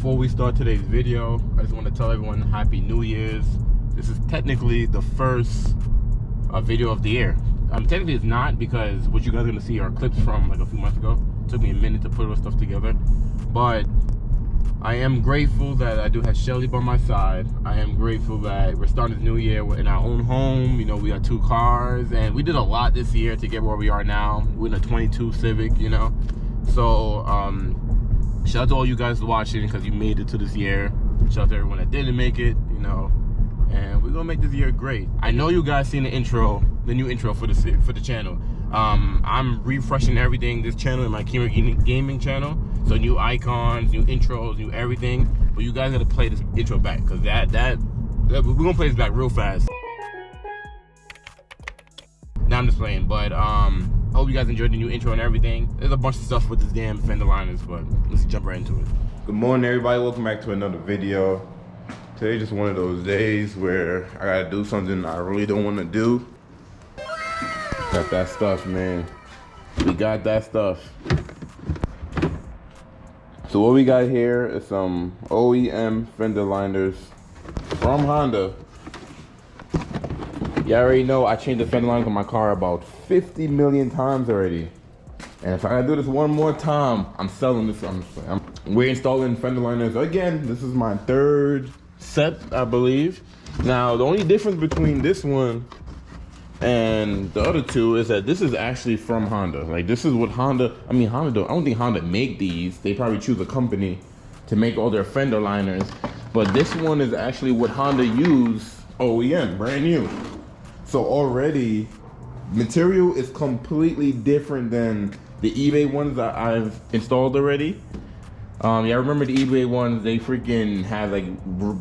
Before we start today's video, I just want to tell everyone Happy New Year's. This is technically the first video of the year. Technically it's not, because what you guys are going to see are clips from like a few months ago. It took me a minute to put all this stuff together. But I am grateful that I do have Shelly by my side. I am grateful that we're starting this new year in our own home. You know, we got 2 cars, and we did a lot this year to get where we are now. We're in a 22 Civic, you know. So, shout out to all you guys watching, because you made it to this year. Shout out to everyone that didn't make it, you know. And we're gonna make this year great. I know you guys seen the intro, the new intro for the channel. I'm refreshing everything, this channel and my gaming channel. So new icons, new intros, new everything. But you guys gotta play this intro back, because we're gonna play this back real fast. Now I'm just playing, but I hope you guys enjoyed the new intro and everything. There's a bunch of stuff with this damn Fender liners, but let's jump right into it. Good morning, everybody. Welcome back to another video. Today's just one of those days where I gotta do something I really don't want to do. Got that stuff, man. We got that stuff. So what we got here is some OEM Fender liners from Honda. You already know I changed the fender liners on my car about 50 million times already. And if I gotta do this one more time, I'm selling this. We're installing fender liners again. This is my 3rd set, I believe. Now, the only difference between this one and the other 2 is that this is actually from Honda. Like, this is what Honda, I don't think Honda make these. They probably choose a company to make all their fender liners. But this one is actually what Honda used, OEM, brand new. So already, material is completely different than the eBay ones that I've installed already. Yeah, I remember the eBay ones, they freaking have like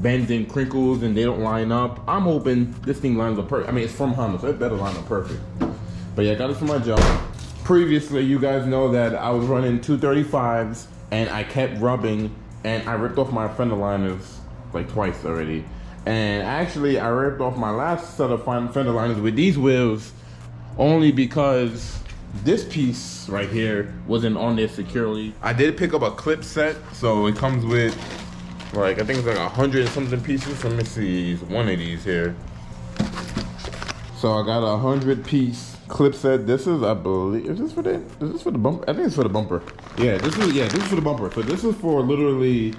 bends and crinkles and they don't line up. I'm hoping this thing lines up perfect. I mean, it's from Honda, so it better line up perfect. But yeah, I got it for my job. Previously, you guys know that I was running 235s and I kept rubbing, and I ripped off my fender liners like twice already. And actually, I ripped off my last set of fender liners with these wheels only because this piece right here wasn't on there securely. I did pick up a clip set, so it comes with like, I think it's like 100 and something pieces. Let me see, one of these here. So I got a 100-piece clip set. This is, I believe, is this for the bumper? I think it's for the bumper. Yeah, this is for the bumper. So this is for literally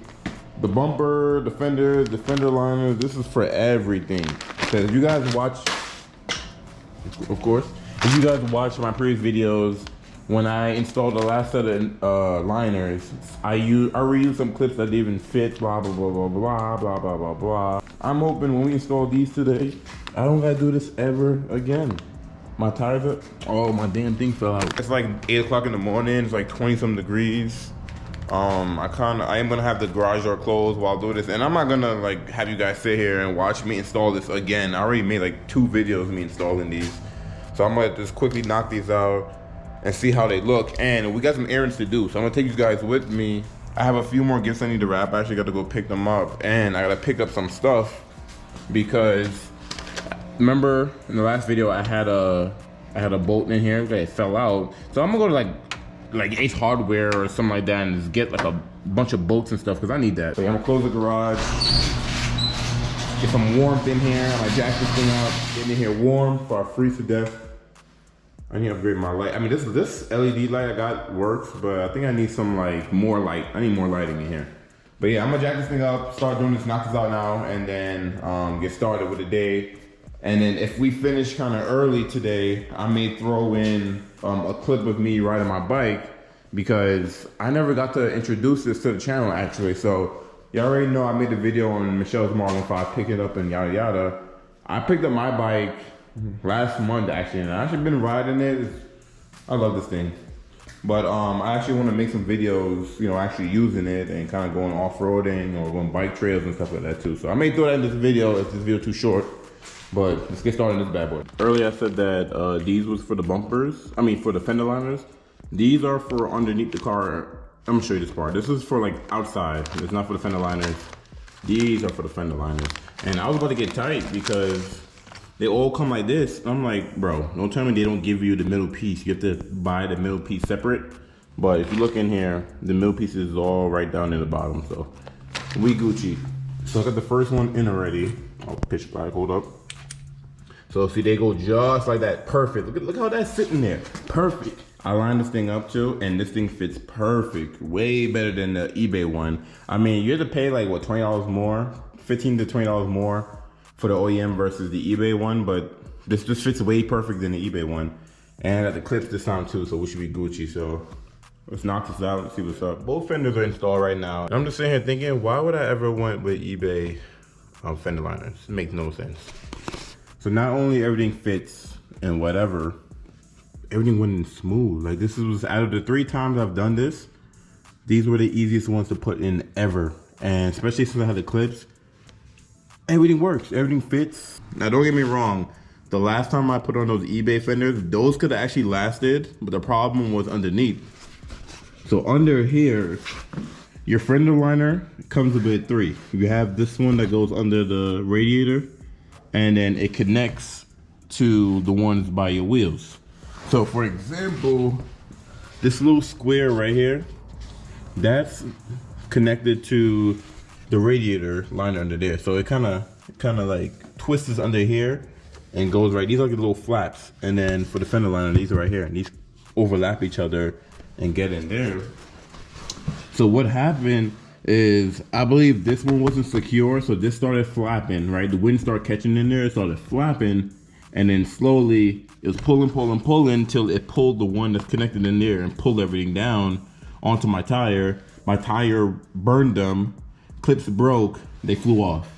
the bumper, the fender liners. This is for everything. So if you guys watch, of course, if you guys watch my previous videos, when I installed the last set of liners, I reused some clips that didn't even fit, blah, blah, blah, blah, blah, blah, blah, blah, blah. I'm hoping when we install these today, I don't gotta do this ever again. My tires are, oh, my damn thing fell out. It's like 8 o'clock in the morning, it's like 20-some degrees. I am gonna have the garage door closed while I do this, and I'm not gonna like have you guys sit here and watch me install this again. I already made like 2 videos of me installing these. So I'm gonna just quickly knock these out and see how they look. And we got some errands to do, so I'm gonna take you guys with me. I have a few more gifts I need to wrap. I actually got to go pick them up, and I gotta pick up some stuff because remember in the last video I had a bolt in here that fell out. So I'm gonna go to like Ace Hardware or something like that and just get like a bunch of bolts and stuff because I need that. So yeah, I'm gonna close the garage. Get some warmth in here. I jack this thing up, get in here warm before I freeze to death. I need to upgrade my light. I mean, this LED light I got works, but I think I need some more light. I need more lighting in here. But yeah, I'm gonna jack this thing up, start doing this, knock this out now, and then get started with the day. And then if we finish kind of early today, I may throw in a clip of me riding my bike, because I never got to introduce this to the channel actually. So you already know I made a video on Michelle's Marlin 5, pick it up and yada yada. I picked up my bike last month actually, and I've actually been riding it. I love this thing. But I actually want to make some videos, you know, actually using it and kind of going off-roading or going bike trails and stuff like that too. So I may throw that in this video if this video too short. But let's get started on this bad boy. Earlier I said that these was for the bumpers. I mean for the fender liners. These are for underneath the car. I'm gonna show you this part. This is for like outside. It's not for the fender liners. These are for the fender liners. And I was about to get tight because they all come like this. I'm like, bro, don't tell me they don't give you the middle piece. You have to buy the middle piece separate. But if you look in here, the middle piece is all right down in the bottom. So we Gucci. So I got the first one in already. I'll pitch back, hold up. So see, they go just like that, perfect. Look how that's sitting there, perfect. I lined this thing up too, and this thing fits perfect, way better than the eBay one. I mean, you have to pay like what, $20 more, $15 to $20 more for the OEM versus the eBay one, but this fits way perfect than the eBay one. And I got the clips this time too, so we should be Gucci. So let's knock this out and see what's up. Both fenders are installed right now. And I'm just sitting here thinking, why would I ever went with eBay fender liners? It makes no sense. So not only everything fits and whatever, everything went in smooth. Like this was out of the 3 times I've done this, these were the easiest ones to put in ever. And especially since I had the clips, everything works, everything fits. Now don't get me wrong, the last time I put on those eBay fenders, those could have actually lasted, but the problem was underneath. So under here, your fender liner comes with 3. You have this one that goes under the radiator, and then it connects to the ones by your wheels. So for example, this little square right here, that's connected to the radiator liner under there. So it kind of like twists under here and goes right. These are like the little flaps. And then for the fender liner, these are right here, and these overlap each other and get in there. So what happened is, I believe this one wasn't secure, so this started flapping, right? The wind started catching in there, it started flapping, and then slowly it was pulling till it pulled the one that's connected in there and pulled everything down onto my tire. My tire burned them, clips broke, they flew off.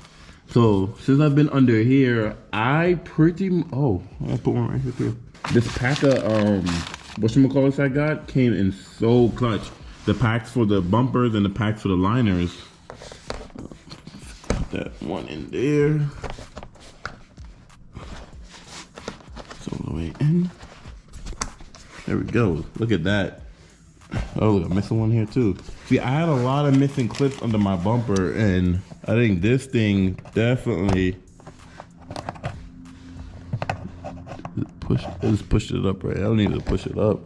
So since I've been under here, I put one right here too. This pack of whatchamacallits I got came in so clutch. The packs for the bumpers and the packs for the liners. Put that one in there. So all the way in. There we go. Look at that. Oh, look, I'm missing one here too. See, I had a lot of missing clips under my bumper, and I think this thing definitely just pushed it up right. I don't need to push it up.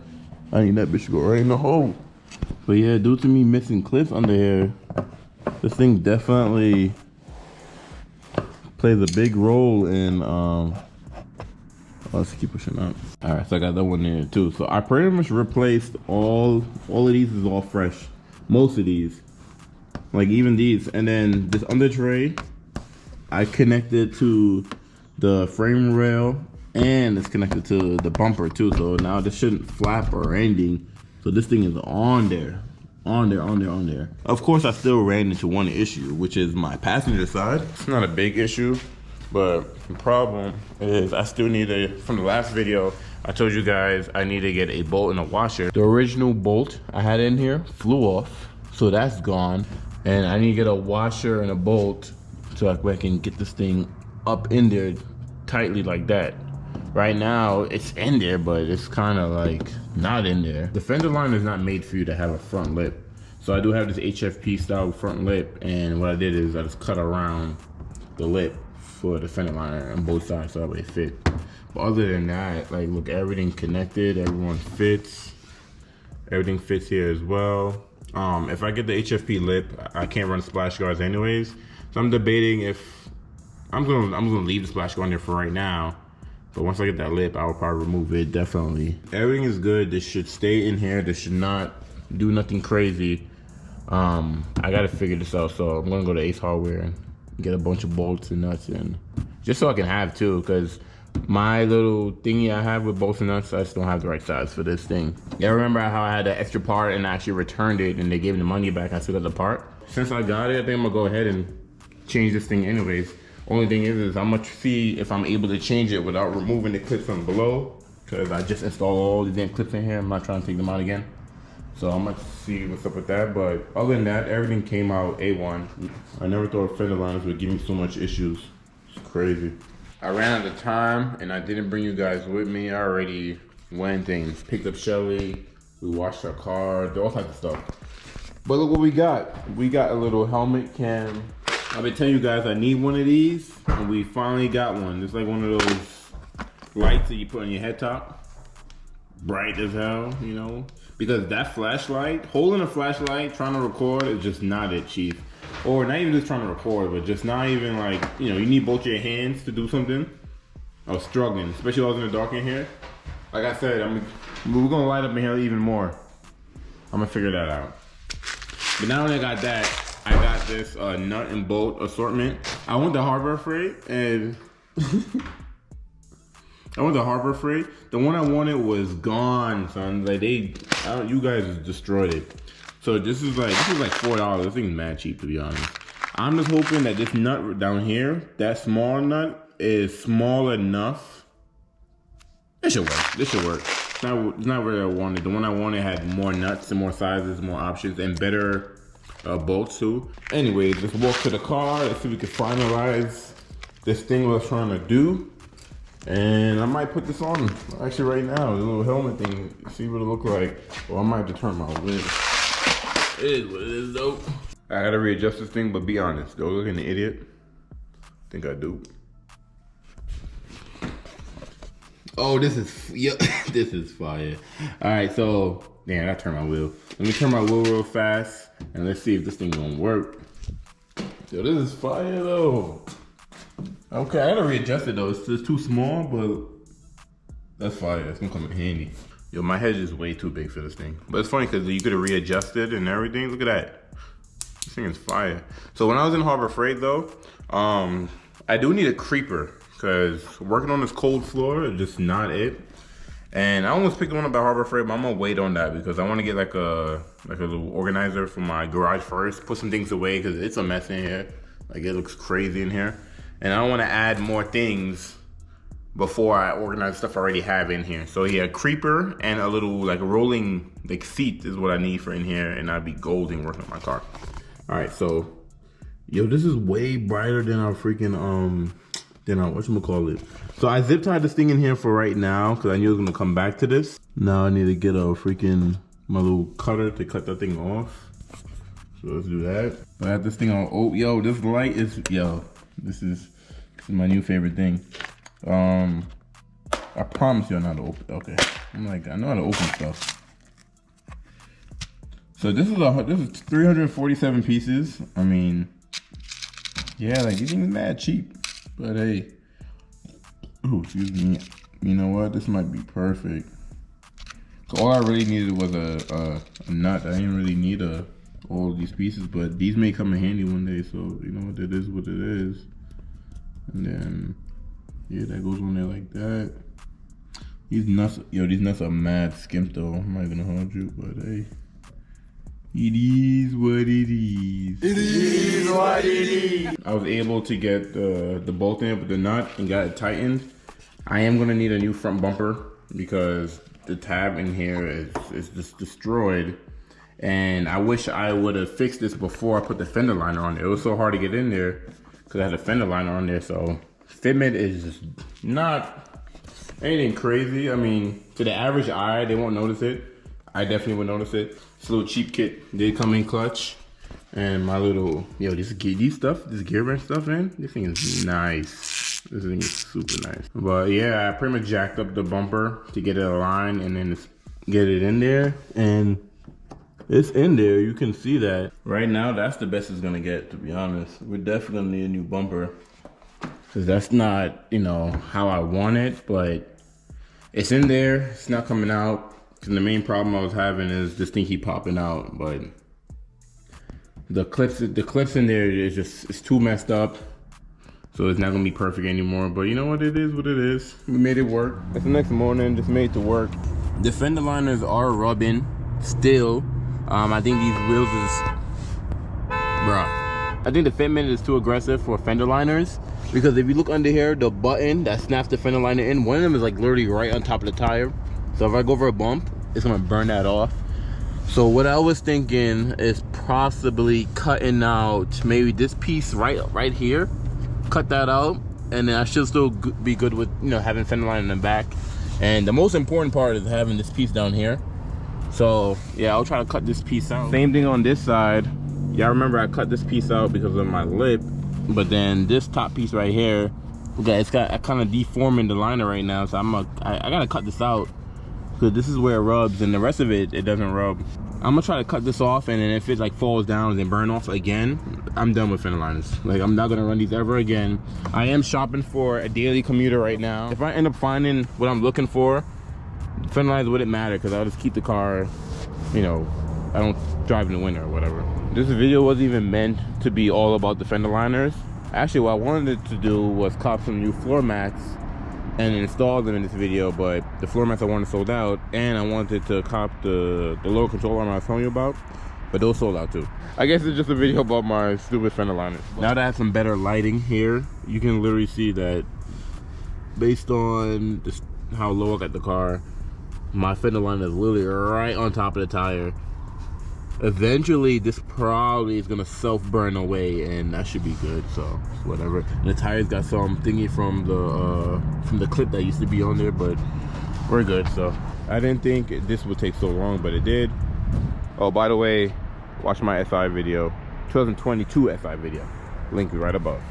I need that bitch to go right in the hole. But yeah, due to me missing clips under here, this thing definitely plays a big role in let's keep pushing up. All right, so I got that one there too. So I pretty much replaced all of these is all fresh. Most of these, like even these. And then this under tray, I connected to the frame rail, and it's connected to the bumper too. So now this shouldn't flap or anything. So this thing is on there. Of course, I still ran into one issue, which is my passenger side. It's not a big issue, but the problem is I still need from the last video, I told you guys I need to get a bolt and a washer. The original bolt I had in here flew off, so that's gone. And I need to get a washer and a bolt so I can get this thing up in there tightly like that. Right now, it's in there, but it's kind of like not in there. The fender liner is not made for you to have a front lip. So I do have this HFP style front lip, and what I did is I just cut around the lip for the fender liner on both sides so that way it fit. But other than that, like look, everything connected, everyone fits. Everything fits here as well. If I get the HFP lip, I can't run splash guards anyways. So I'm debating if I'm gonna leave the splash guard in there for right now. But once I get that lip, I will probably remove it, definitely. Everything is good. This should stay in here. This should not do nothing crazy. I gotta figure this out. So I'm gonna go to Ace Hardware and get a bunch of bolts and nuts, and just so I can have two, because my little thingy I have with bolts and nuts, I just don't have the right size for this thing. Yeah, remember how I had that extra part and I actually returned it and they gave me the money back, I still got the part? Since I got it, I think I'm gonna go ahead and change this thing anyways. Only thing is I'm gonna see if I'm able to change it without removing the clips from below, because I just installed all the damn clips in here. I'm not trying to take them out again. So I'm gonna see what's up with that. But other than that, everything came out A1. I never thought fender liners would give me so much issues. It's crazy. I ran out of time and I didn't bring you guys with me. I already went and picked up Shelly. We washed our car, all types of stuff. But look what we got. We got a little helmet cam. I've been telling you guys I need one of these, and we finally got one. It's like one of those lights that you put on your head top. Bright as hell, you know? Because that flashlight, holding a flashlight, trying to record is just not it, chief. or not even just trying to record, but just not even like, you know, you need both your hands to do something. I was struggling, especially when I was in the dark in here. Like I said, we're gonna light up in here even more. I'm gonna figure that out. But not only I got that, I got this nut and bolt assortment. I went to Harbor Freight and the one I wanted was gone, son. Like you guys destroyed it. So this is like $4. This thing's mad cheap, to be honest. I'm just hoping that this nut down here, that small nut, is small enough. This should work. This should work. It's not where I wanted. The one I wanted had more nuts and more sizes, more options, and better bolts too. Anyways, let's walk to the car. Let's see if we can finalize this thing I was trying to do. And I might put this on actually right now, the little helmet thing, see what it look like. Well, I might have to turn my wig. It is what it is though. I gotta readjust this thing, but be honest, do I look like an idiot? I think I do. Oh, this is, yeah, this is fire. All right, so, damn, I turned my wheel. Let me turn my wheel real fast, and let's see if this thing gonna work. Yo, this is fire though. Okay, I gotta readjust it though. It's just too small, but that's fire. It's gonna come in handy. Yo, my head is way too big for this thing. But it's funny because you could have readjusted and everything. Look at that. This thing is fire. So when I was in Harbor Freight though, I do need a creeper because working on this cold floor is just not it. And I almost picked one up at Harbor Freight, but I'm gonna wait on that because I want to get like a little organizer for my garage first. Put some things away because it's a mess in here. Like it looks crazy in here. And I don't want to add more things before I organize stuff I already have in here. So yeah, a creeper and a little like rolling like seat is what I need for in here, and I'd be golden working on my car. All right, so yo, this is way brighter than our freaking whatchamacallit. So I zip tied this thing in here for right now because I knew it was gonna come back to this. Now I need to get my little cutter to cut that thing off. So let's do that. I have this thing on. Oh, yo, this light is this is my new favorite thing. I promise you I know how to open. Okay, I'm like, I know how to open stuff. So this is 347 pieces. I mean, yeah, like these things are mad cheap. But hey, oh, excuse me. You know what? This might be perfect. So all I really needed was a nut. I didn't really need all these pieces, but these may come in handy one day. So you know what? It is what it is. And then yeah, that goes on there like that. These nuts, yo, these nuts are mad skimp though. I'm not gonna hold you, but hey, it is what it is. It is what it is. I was able to get the bolt in with the nut and got it tightened. I am gonna need a new front bumper because the tab in here is just destroyed. And I wish I would have fixed this before I put the fender liner on there. It was so hard to get in there because I had a fender liner on there. So fitment is just not anything crazy. I mean, to the average eye, they won't notice it. I definitely would notice it. This little cheap kit did come in clutch. And my little, yo, this gear wrench stuff, man, this thing is nice. This thing is super nice. But yeah, I pretty much jacked up the bumper to get it aligned and then get it in there. And it's in there, you can see that. Right now, that's the best it's gonna get, to be honest. We're definitely gonna need a new bumper. Cause that's not, you know, how I want it, but it's in there, it's not coming out. And the main problem I was having is this thing keep popping out, but the clips in there is just, it's too messed up. So it's not gonna be perfect anymore, but you know what, it is what it is. We made it work. It's the next morning, just made it to work. The fender liners are rubbing still. I think these wheels is, bruh. I think the fitment is too aggressive for fender liners because if you look under here, the button that snaps the fender liner in, one of them is like literally right on top of the tire. So if I go over a bump, it's gonna burn that off. So what I was thinking is possibly cutting out maybe this piece right here, cut that out, and then I should still be good with, you know, having fender liner in the back. And the most important part is having this piece down here. So yeah, I'll try to cut this piece out. Same thing on this side. Y'all remember I cut this piece out because of my lip, but then this top piece right here, okay, it's got kind of deforming the liner right now. So I gotta cut this out because this is where it rubs, and the rest of it doesn't rub. I'm gonna try to cut this off, and then if it like falls down and then burn off again, I'm done with fender liners. Like, I'm not gonna run these ever again. I am shopping for a daily commuter right now. If I end up finding what I'm looking for, fender liners wouldn't matter, because I'll just keep the car, you know, I don't drive in the winter or whatever. This video wasn't even meant to be all about the fender liners. Actually, what I wanted to do was cop some new floor mats and install them in this video, but the floor mats I wanted sold out, and I wanted to cop the lower control arm I was telling you about, but those sold out too. I guess it's just a video about my stupid fender liners. Now that I have some better lighting here, you can literally see that based on this, how low I got the car, my fender liner is literally right on top of the tire. Eventually this probably is gonna self-burn away, and that should be good, so whatever. And the tires got some thingy from the clip that used to be on there, but we're good. So I didn't think this would take so long, but it did. Oh, by the way, watch my SI video, 2022 SI video, link is right above.